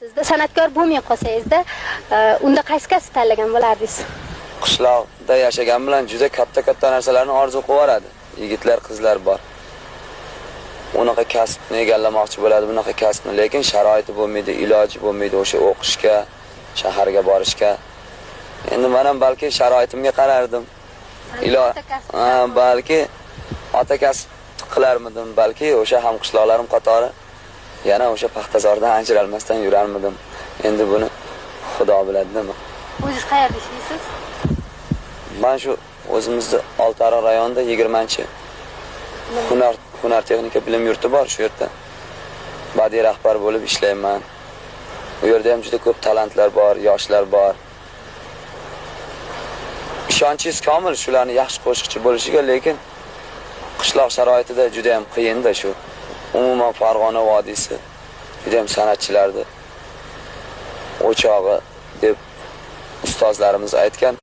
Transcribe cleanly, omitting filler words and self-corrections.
Sizda san'atkor bo'lmay qolsangizda, unda qaysi kasb tanlagan bo'lardingiz? Qishloqda yashagan bilan juda katta narsalarni orzu qilaradi. Yigitlar, qizlar bor. Unaqa kasbni egallamoqchi bo'ladi, bunaqa kasbni, lekin sharoiti bo'lmaydi, iloji bo'lmaydi o'sha o'qishga, shaharga borishga. Endi men ham balki sharoitimga qarardim. Balki ota kasb qilarmidim, balki o'sha ham qishloqlarim qatori yana o'sha paxtazordan ajralmasdan yurarmidim. Endi buni Xudo biladi nima. O'zingiz qayerda ishlaysiz? Men shu o'zimizda Oltiariq rayonida 20-chi hunar texnika bilim yurti bor, shu yerda badiiy rahbar bo'lib ishlayman. Bu yerda ham juda ko'p talantlar bor, yoshlar bor. Ishonchingiz komil shularni yaxshi qo'shiqchi bo'lishiga, lekin qishloq sharoitida juda ham qiyin-da shu. Umuman Farg'ona vodiysi juda ham san'atchilarni o'chog'i deb ustozlarimiz aytgan.